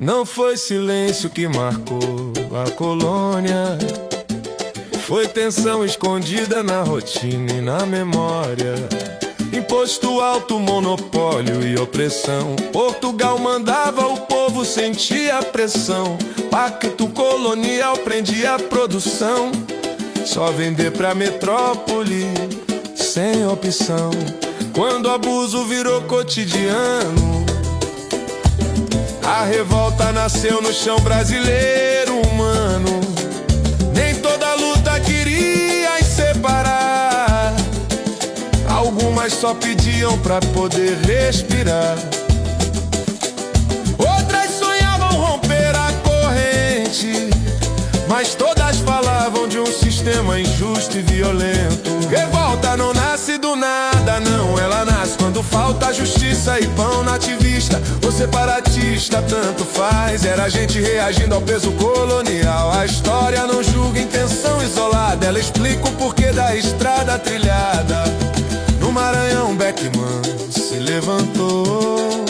Não foi silêncio que marcou a colônia, foi tensão escondida na rotina e na memória. Imposto alto, monopólio e opressão. Portugal mandava, o povo sentia a pressão. Pacto colonial prendia a produção. Só vender pra metrópole, sem opção. Quando o abuso virou cotidiano, a revolta nasceu no chão brasileiro humano. Nem toda luta queria separar, algumas só pediam pra poder respirar. Outras sonhavam romper a corrente, mas todas falavam de um sistema injusto e violento. Revolta não nasce do nada, não. Ela nasce quando falta justiça e pão nativista. O separatista tanto faz, era a gente reagindo ao peso colonial. A história não julga intenção isolada, ela explica o porquê da estrada trilhada. No Maranhão, Beckman se levantou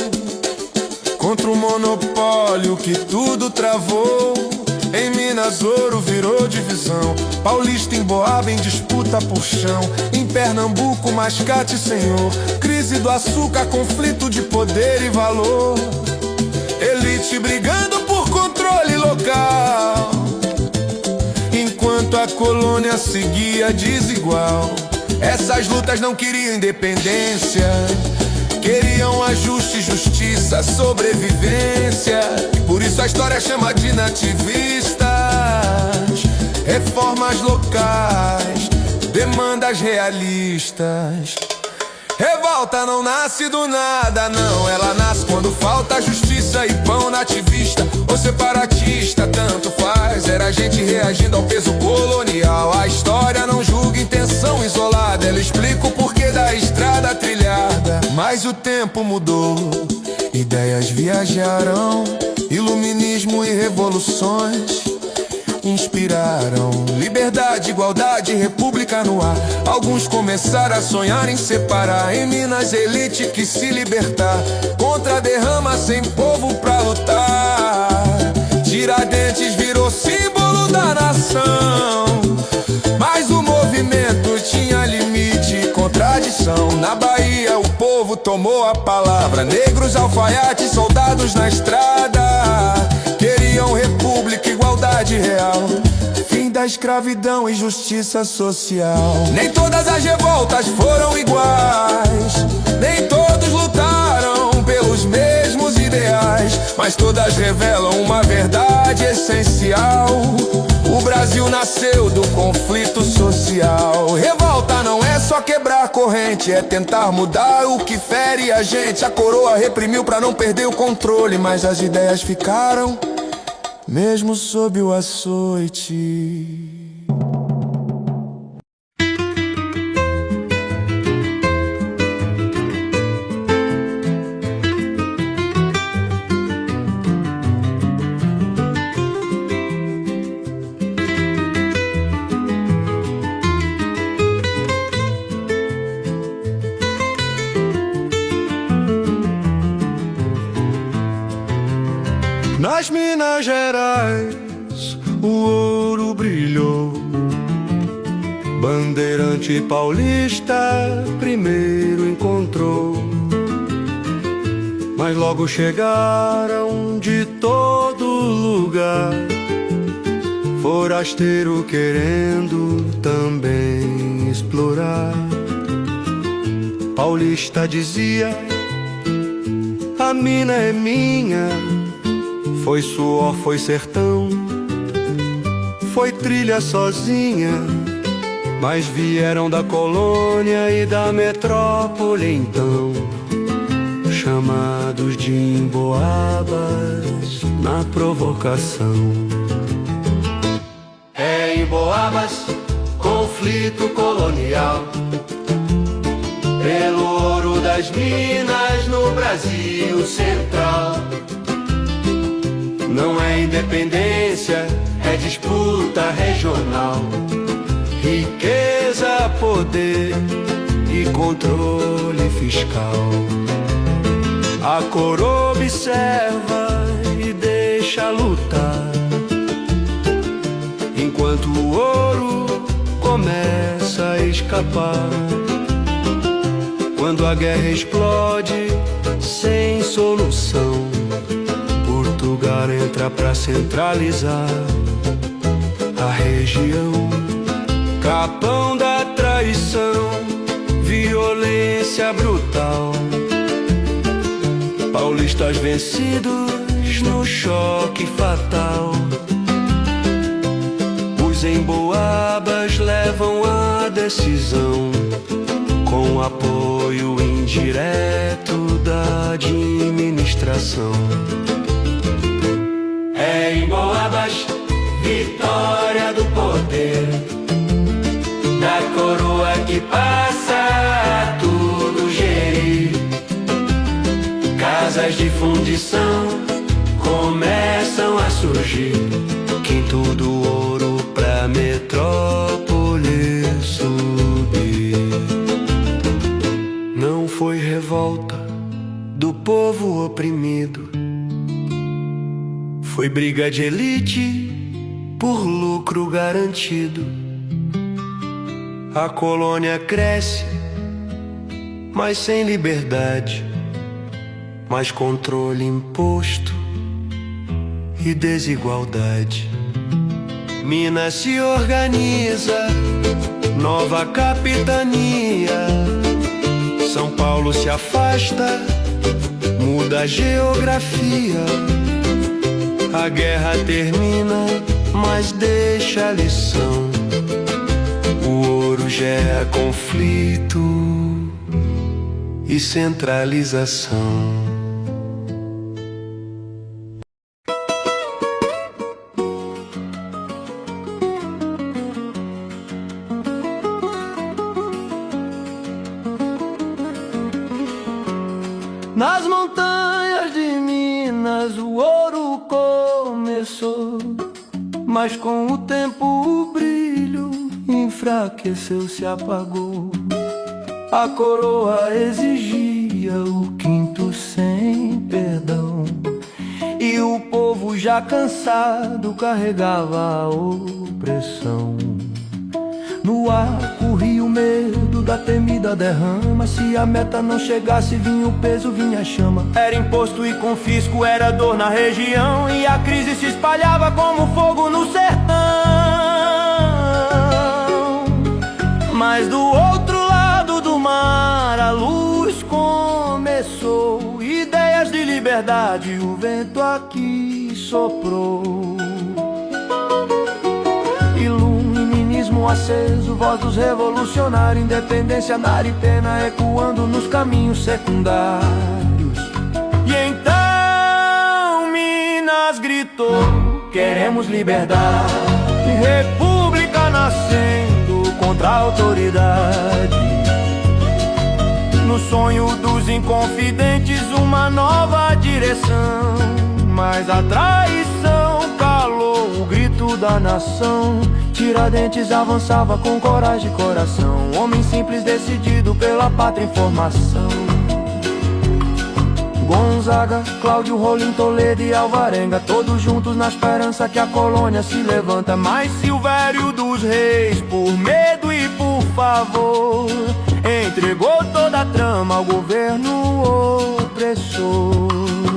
contra o monopólio que tudo travou. Em Minas, ouro virou divisão. Paulista emboava em disputa por chão. Em Pernambuco, mascate senhor. Crise do açúcar, conflito de poder e valor. Elite brigando por controle local, enquanto a colônia seguia desigual. Essas lutas não queriam independência, queriam ajuste, justiça, sobrevivência. E por isso a história chama de nativistas. Reformas locais, demandas realistas. Revolta não nasce do nada, não. Ela nasce quando falta justiça e pão nativista. Ou separatista, tanto faz, era a gente reagindo ao peso colonial. A história não julga intenção isolada, ela explica o porquê da estrada trilhada. Mas o tempo mudou, ideias viajaram. Iluminismo e revoluções inspiraram liberdade, igualdade, república no ar. Alguns começaram a sonhar em separar. Em Minas, elite que se libertar contra a derrama, sem povo pra lutar. Tiradentes virou símbolo da nação, mas o movimento tinha limite e contradição. Na Bahia o povo tomou a palavra. Negros, alfaiates, soldados na estrada. Queriam república, igualdade real, fim da escravidão e justiça social. Nem todas as revoltas foram iguais, nem todos lutaram pelos mesmos ideais, mas todas revelam uma verdade essencial: o Brasil nasceu do conflito social. Revolta não é só quebrar corrente, é tentar mudar o que fere a gente. A coroa reprimiu pra não perder o controle, mas as ideias ficaram mesmo sob o açoite. Nas Minas Gerais o ouro brilhou, bandeirante paulista primeiro encontrou. Mas logo chegaram de todo lugar, forasteiro querendo também explorar. Paulista dizia: a mina é minha. Foi suor, foi sertão, foi trilha sozinha, mas vieram da colônia e da metrópole então, chamados de emboabas na provocação. É Emboabas, conflito colonial, pelo ouro das minas no Brasil central. Não é independência, é disputa regional. Riqueza, poder e controle fiscal. A coroa observa e deixa lutar, enquanto o ouro começa a escapar. Quando a guerra explode sem solução, Portugal entra pra centralizar a região. Capão da traição, violência brutal, paulistas vencidos no choque fatal. Os emboabas levam a decisão, com apoio indireto da administração. É em Boabas, vitória do poder, da coroa que passa a tudo gerir. Casas de fundição começam a surgir, quinto do ouro pra metrópole subir. Não foi revolta do povo oprimido, foi briga de elite por lucro garantido. A colônia cresce, mas sem liberdade, mais controle imposto e desigualdade. Minas se organiza, nova capitania. São Paulo se afasta, muda a geografia. A guerra termina, mas deixa a lição. O ouro gera conflito e centralização. Nas montanhas de Minas o ouro começou, mas com o tempo o brilho enfraqueceu, se apagou. A coroa exigia o quinto sem perdão, e o povo já cansado carregava a opressão. No ar corria o medo da temida derrama, se a meta não chegasse vinha o peso, vinha a chama. Era imposto e confisco, era dor na região, e a crise se espalhava como fogo no sertão. Mas do outro lado do mar a luz começou, ideias de liberdade o vento aqui soprou. Iluminismo aceso, voz dos revolucionários, independência na pena ecoando nos caminhos secundários. E então Minas gritou: queremos liberdade, república nascendo contra a autoridade. No sonho dos inconfidentes uma nova direção, mas a traição calou o grito da nação. Tiradentes avançava com coragem e coração, homem simples decidido pela pátria em formação. Gonzaga, Cláudio, Rolim, Toledo e Alvarenga, todos juntos na esperança que a colônia se levanta. Mas Silvério dos Reis, por medo e por favor, entregou toda a trama ao governo opressor.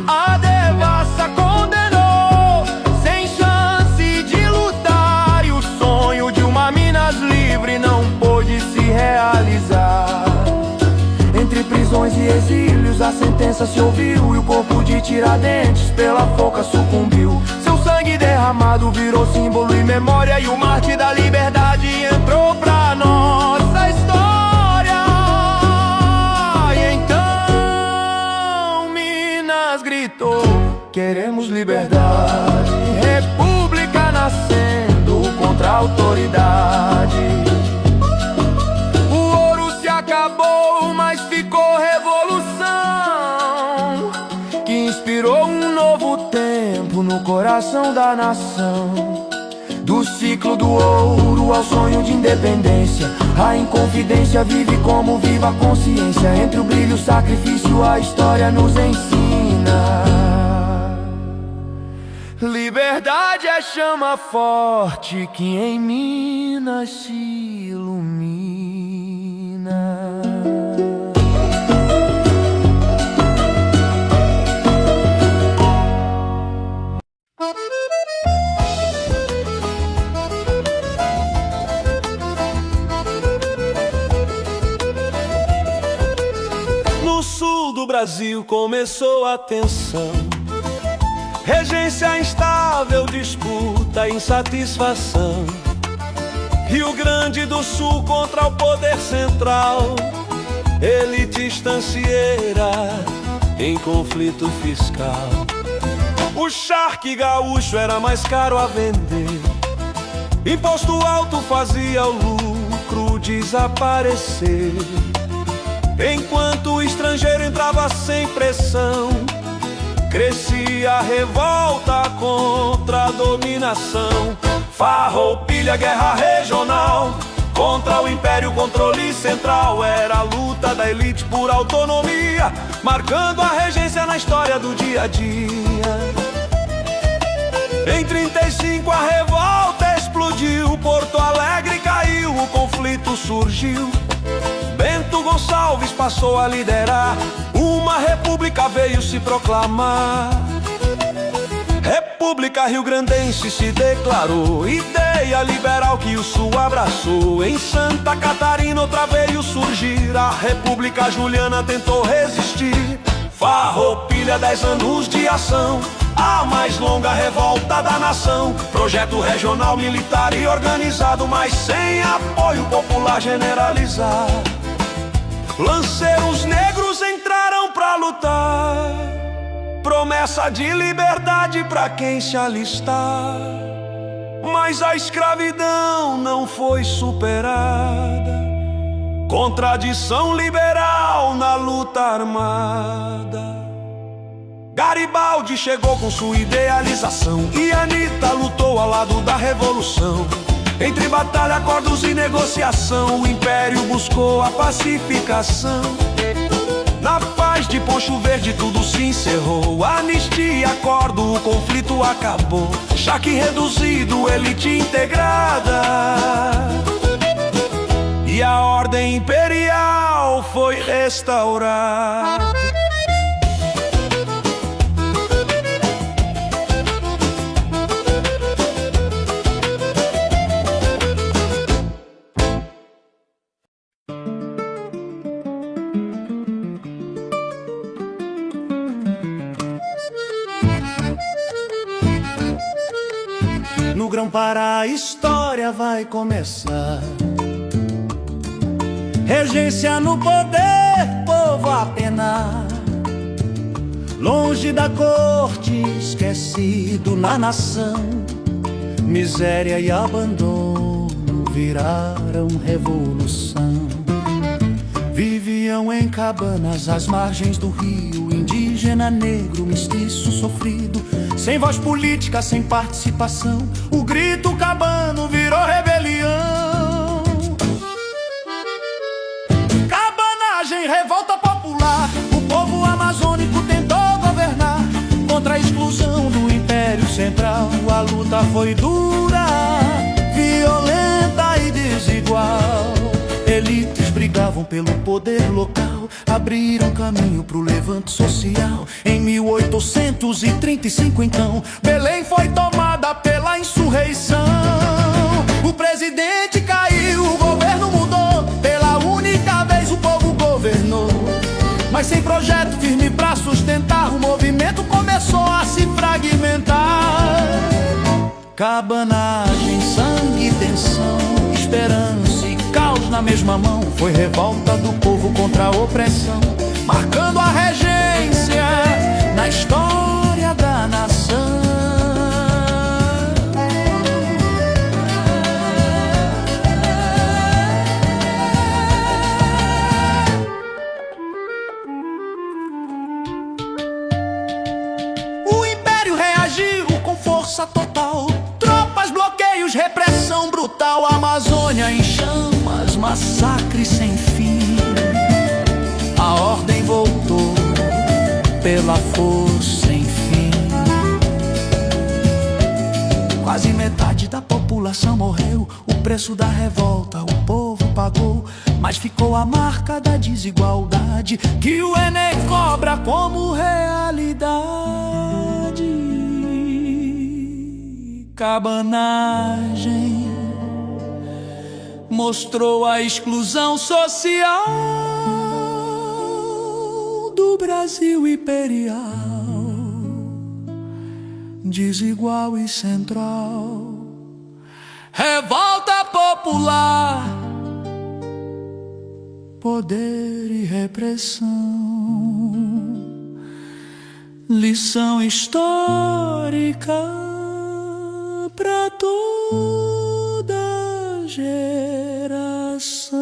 A devassa condenou, sem chance de lutar, e o sonho de uma Minas livre não pôde se realizar. Entre prisões e exílios a sentença se ouviu, e o corpo de Tiradentes pela forca sucumbiu. Seu sangue derramado virou símbolo e memória, e o Marte da liberdade entrou pra nossa história. E então Minas gritou: queremos liberdade, república nascendo contra a autoridade. O ouro se acabou, mas ficou revolução, que inspirou um novo tempo no coração da nação. Do ciclo do ouro ao sonho de independência, a inconfidência vive como viva a consciência. Entre o brilho e o sacrifício a história nos ensina. Liberdade é chama forte que em Minas se ilumina. No sul do Brasil começou a tensão, regência instável, disputa, insatisfação. Rio Grande do Sul contra o poder central, elite estancieira em conflito fiscal. O charque gaúcho era mais caro a vender, imposto alto fazia o lucro desaparecer. Enquanto o estrangeiro entrava sem pressão, crescia a revolta contra a dominação. Farroupilha, guerra regional contra o império, controle central. Era a luta da elite por autonomia, marcando a regência na história do dia a dia. Em 35 a revolta explodiu, Porto Alegre caiu, o conflito surgiu. Bento Gonçalves passou a liderar, uma república veio se proclamar. República rio-grandense se declarou, ideia liberal que o Sul abraçou. Em Santa Catarina outra veio surgir, a República Juliana tentou resistir. Farroupilha, 10 anos de ação, a mais longa revolta da nação. Projeto regional, militar e organizado, mas sem apoio popular generalizado. Lanceiros negros entraram pra lutar, promessa de liberdade pra quem se alistar. Mas a escravidão não foi superada, contradição liberal na luta armada. Garibaldi chegou com sua idealização e Anitta lutou ao lado da revolução. Entre batalha, acordos e negociação, o império buscou a pacificação. Na paz de Poncho Verde tudo se encerrou, anistia, acordo, o conflito acabou. Charque reduzido, elite integrada, e a ordem imperial foi restaurada. No Grão-Pará a história vai começar. Regência no poder, povo a penar. Longe da corte, esquecido na nação. Miséria e abandono viraram revolução. Viviam em cabanas às margens do rio, indígena, negro, mestiço, sofrido, sem voz política, sem participação. O grito cabano virou rebelião. Cabanagem, revolta popular, o povo amazônico tentou governar contra a exclusão do Império Central. A luta foi dura, violenta e desigual. Elites brigavam pelo poder local, abriram caminho pro levante social. Em 1835 então, Belém foi tomada pela insurreição. O presidente caiu, o governo mudou, pela única vez o povo governou. Mas sem projeto firme pra sustentar, o movimento começou a se fragmentar. Cabanagem, sangue, tensão, esperança e caos na mesma mão. Foi revolta do povo contra a opressão, marcando a regência na história da nação. O Império reagiu com força total, tropas, bloqueios, repressão brutal. A Amazônia em chamas, massacre sem fim. A ordem voltou pela força, enfim. Quase metade da população morreu. O preço da revolta o povo pagou, mas ficou a marca da desigualdade que o Enem cobra como realidade. Cabanagem mostrou a exclusão social do Brasil imperial, desigual e central. Revolta popular, poder e repressão, lição histórica pra toda geração.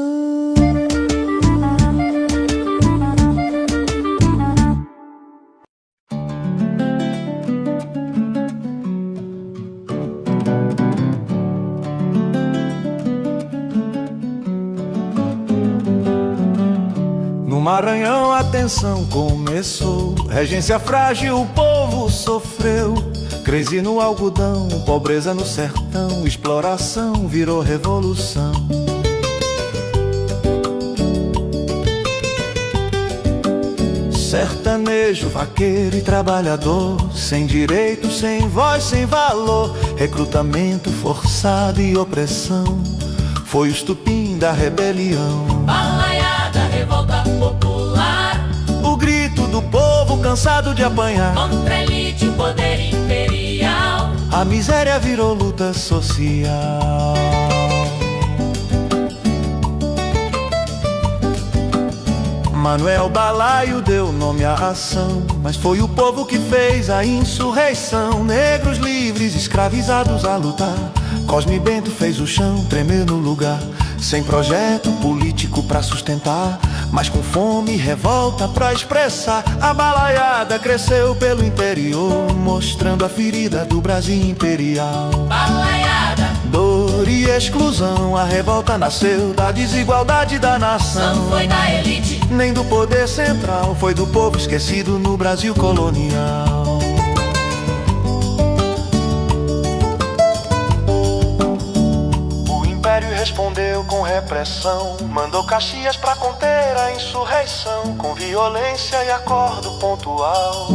No Maranhão a tensão começou, regência frágil, o povo sofreu. Crise no algodão, pobreza no sertão, exploração virou revolução. Sertanejo, vaqueiro e trabalhador, sem direito, sem voz, sem valor. Recrutamento forçado e opressão, foi o estupim da rebelião. Balaiada, revolta popular, O grito do povo cansado de apanhar. contra a elite, o poder imperial. A miséria virou luta social. Manuel Balaio deu nome à ação, mas foi o povo que fez a insurreição. Negros livres, escravizados a lutar. Cosme Bento fez o chão tremer no lugar. Sem projeto político pra sustentar, mas com fome e revolta pra expressar. A balaiada cresceu pelo interior, mostrando a ferida do Brasil imperial. Balaiada, Dor e exclusão, a revolta nasceu da desigualdade da nação. não foi da elite, Nem do poder central, foi do povo esquecido no Brasil colonial. O Império respondeu com repressão, mandou Caxias pra conter a insurreição. Com violência e acordo pontual,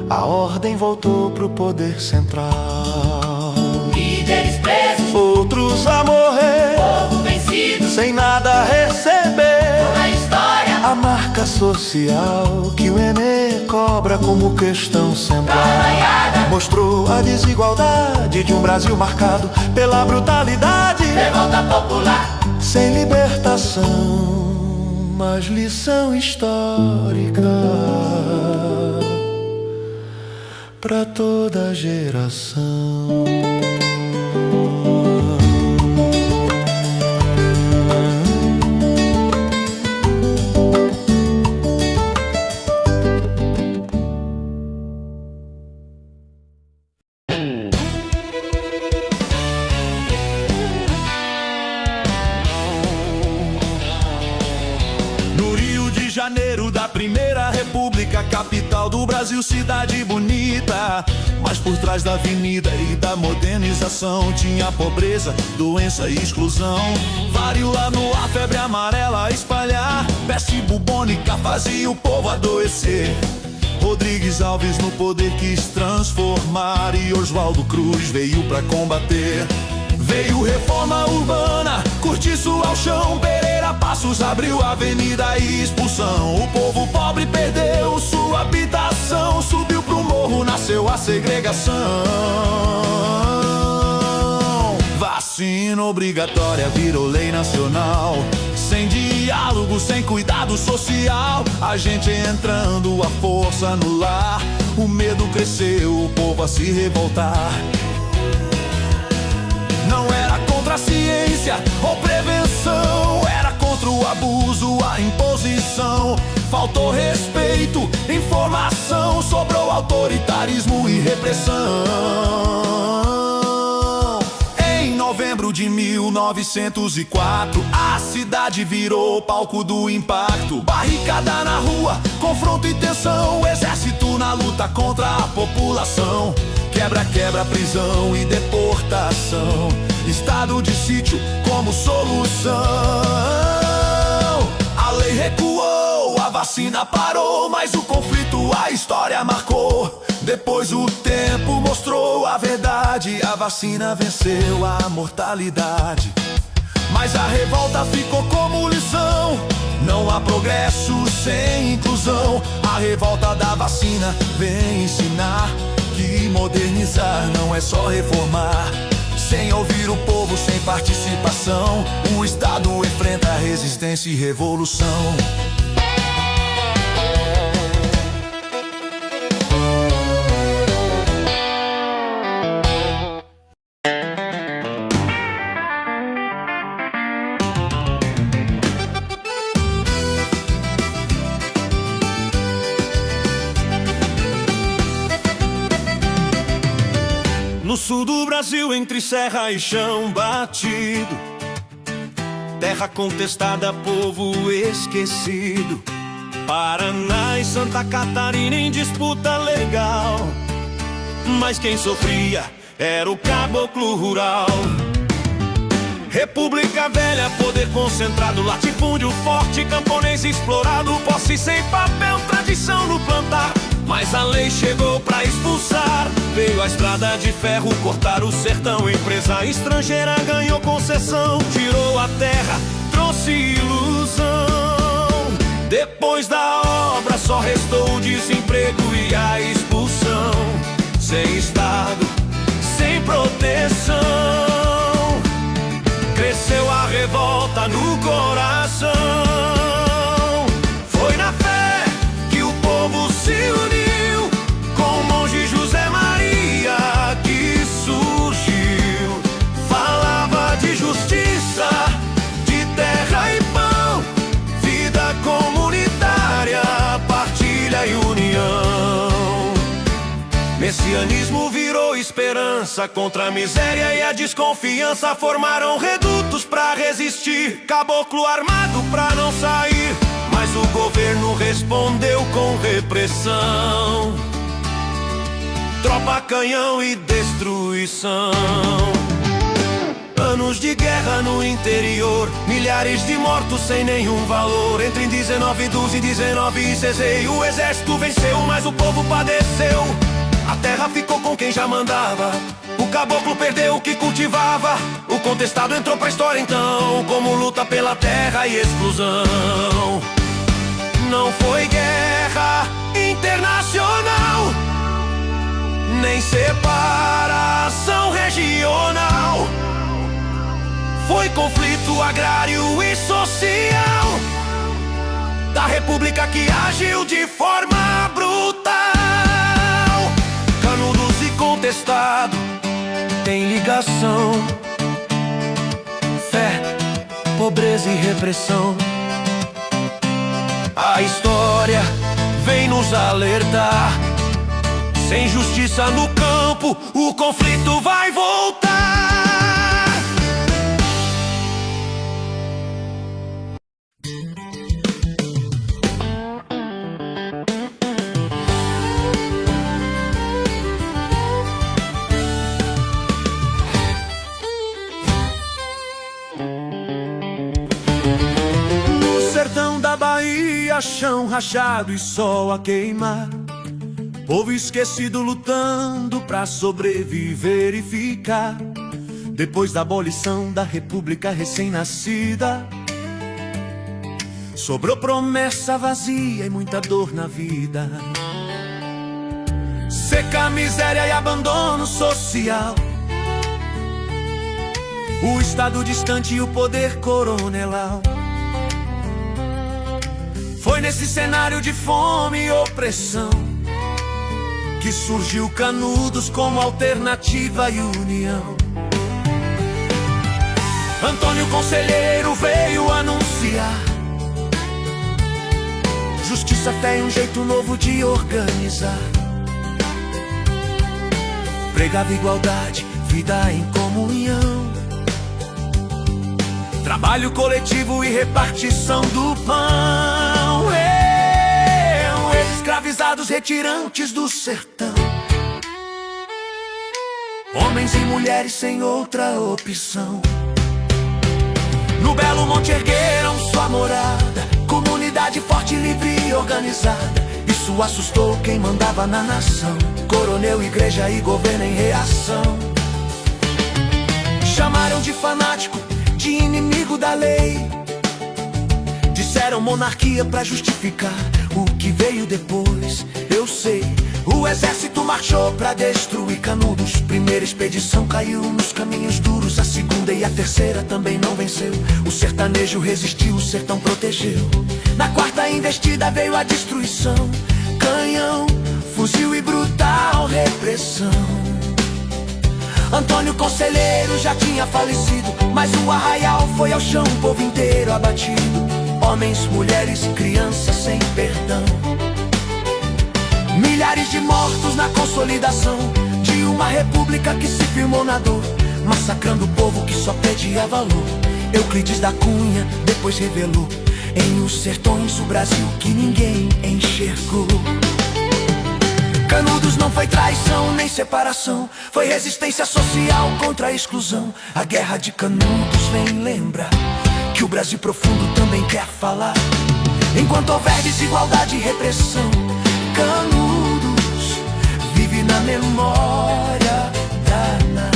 a ordem voltou pro poder central. líderes presos, Outros a morrer, povo vencido. sem nada a receber. Na história, A marca social que o Enem cobra como questão central balaiada, mostrou a desigualdade de um Brasil marcado pela brutalidade. revolta popular, Sem libertação, mas lição histórica pra toda geração. No Rio de Janeiro da Primeira República, capital do Brasil, cidade bonita. Mas por trás da avenida e da modernização tinha pobreza, doença e exclusão. Varíola no ar, febre amarela a espalhar, peste bubônica fazia o povo adoecer. Rodrigues Alves no poder quis transformar, e Oswaldo Cruz veio pra combater. Veio reforma urbana, cortiço ao chão, Pereira Passos abriu a avenida e expulsão. O povo pobre perdeu sua habitação, subiu pro morro, nasceu a segregação. Vacina obrigatória virou lei nacional, sem diálogo, sem cuidado social. A gente entrando à força no lar, o medo cresceu, o povo a se revoltar. Não era contra a ciência ou prevenção, era contra o abuso, a imposição. Faltou respeito, informação, sobrou autoritarismo e repressão. Em novembro de 1904, a cidade virou palco do impacto. Barricada na rua, confronto e tensão, exército na luta contra a população. Quebra-quebra, prisão e deportação, estado de sítio como solução. A lei recuou, a vacina parou, mas o conflito a história marcou. Depois o tempo mostrou a verdade, a vacina venceu a mortalidade. Mas a revolta ficou como lição, não há progresso sem inclusão. A revolta da vacina vem ensinar que modernizar não é só reformar. Sem ouvir o povo, sem participação, o Estado enfrenta resistência e revolução. No sul do Brasil, entre serra e chão batido, terra contestada, povo esquecido. Paraná e Santa Catarina em disputa legal, mas quem sofria era o caboclo rural. República Velha, poder concentrado, latifúndio forte, camponês explorado, posse sem papel, tradição no plantar. Mas a lei chegou pra expulsar, veio a estrada de ferro cortar o sertão. Empresa estrangeira ganhou concessão, tirou a terra, trouxe ilusão. Depois da obra só restou o desemprego e a expulsão. Sem Estado, sem proteção, cresceu a revolta no coração. Foi na fé que o povo se uniu, com o monge José Maria que surgiu. Falava de justiça, de terra e pão, vida comunitária, partilha e união. Messianismo virou esperança, contra a miséria e a desconfiança formaram redutos pra resistir. Caboclo armado pra não sair, mas o governo respondeu com repressão, tropa, canhão e destruição. Anos de guerra no interior, milhares de mortos sem nenhum valor. Entre 1912 e 1916 o exército venceu, mas o povo padeceu. A terra ficou com quem já mandava, o caboclo perdeu o que cultivava. O contestado entrou pra história então, como luta pela terra e exclusão. Não foi guerra internacional, nem separação regional. Foi conflito agrário e social, da república que agiu de forma brutal. Canudos e contestado tem ligação, fé, pobreza e repressão. A história vem nos alertar, sem justiça no campo, o conflito vai voltar. No sertão da Bahia, chão rachado e sol a queimar, povo esquecido lutando pra sobreviver e ficar. Depois da abolição da república recém-nascida, sobrou promessa vazia e muita dor na vida. Seca, miséria e abandono social, o Estado distante e o poder coronelal. Foi nesse cenário de fome e opressão que surgiu Canudos como alternativa e união. Antônio Conselheiro veio anunciar justiça, fé e um jeito novo de organizar. Pregava igualdade, vida em comunhão, trabalho coletivo e repartição do pão. Escravizados retirantes do sertão homens e mulheres sem outra opção. No Belo Monte ergueram sua morada, comunidade forte, livre e organizada. Isso assustou quem mandava na nação, coronel, igreja e governo em reação. Chamaram de fanático, de inimigo da lei. Disseram monarquia pra justificar o que veio depois. Eu sei, o exército marchou pra destruir Canudos. Primeira expedição caiu nos caminhos duros, a segunda e a terceira também não venceu. O sertanejo resistiu, o sertão protegeu. Na quarta investida veio a destruição, canhão, fuzil e brutal repressão. Antônio Conselheiro já tinha falecido, mas o arraial foi ao chão, o povo inteiro abatido. Homens, mulheres e crianças sem perdão. Milhares de mortos na consolidação de uma república que se firmou na dor, massacrando o povo que só pedia valor. Euclides da Cunha depois revelou em Os Sertões o Brasil que ninguém enxergou. Canudos não foi traição nem separação, foi resistência social contra a exclusão. A guerra de Canudos vem lembrar que o Brasil profundo também quer falar. Enquanto houver desigualdade e repressão, Canudos vive na memória da nação.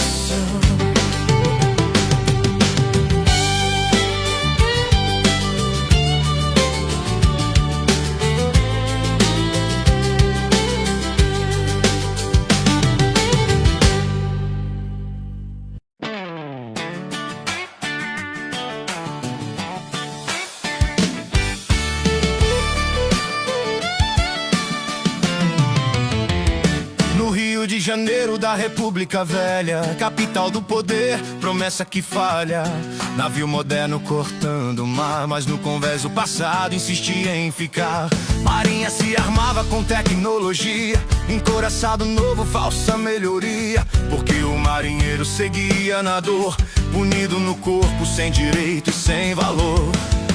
Rio de Janeiro da República Velha, capital do poder, promessa que falha. Navio moderno cortando o mar, mas no convés o passado insistia em ficar. Marinha se armava com tecnologia, encouraçado novo, falsa melhoria. Porque o marinheiro seguia na dor, punido no corpo, sem direito e sem valor.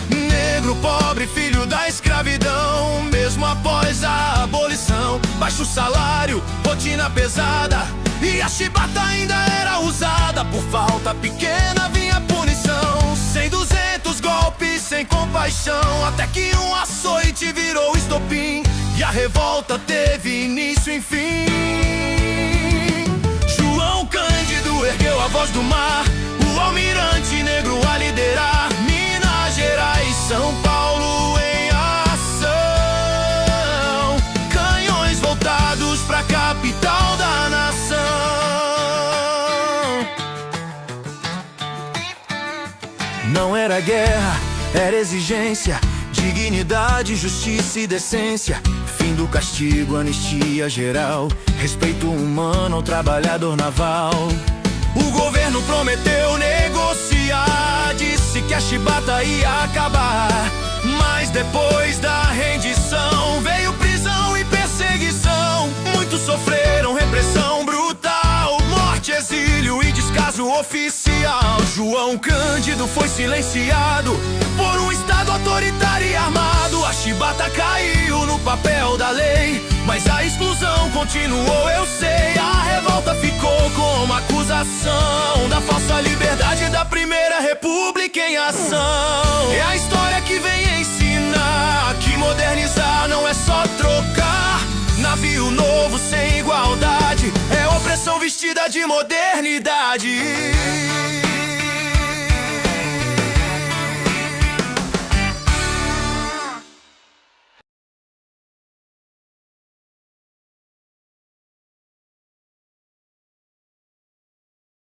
Negro, pobre, filho da escravidão, mesmo após a abolição. Baixo salário, rotina pesada, e a chibata ainda era usada. Por falta pequena vinha punição, 100, 200 golpes sem compaixão, até que um açoite virou estopim e a revolta teve início e fim. João Cândido ergueu a voz do mar, o almirante negro a liderar. Minas Gerais, São Paulo em ação, canhões voltados pra capital da nação. Não era guerra, era exigência, dignidade, justiça e decência. Fim do castigo, anistia geral, respeito humano ao trabalhador naval. O governo prometeu negociar, disse que a chibata ia acabar. Mas depois da rendição veio prisão e perseguição. Muitos sofreram repressão brutal, morte, exílio e descaso oficial. João Cândido foi silenciado por um estado autoritário e armado. A chibata caiu no papel da lei, mas a exclusão continuou, eu sei. A revolta ficou como acusação da falsa liberdade da primeira república em ação. É a história que vem ensinar que modernizar não é só trocar. Navio novo sem igualdade é opressão vestida de modernidade.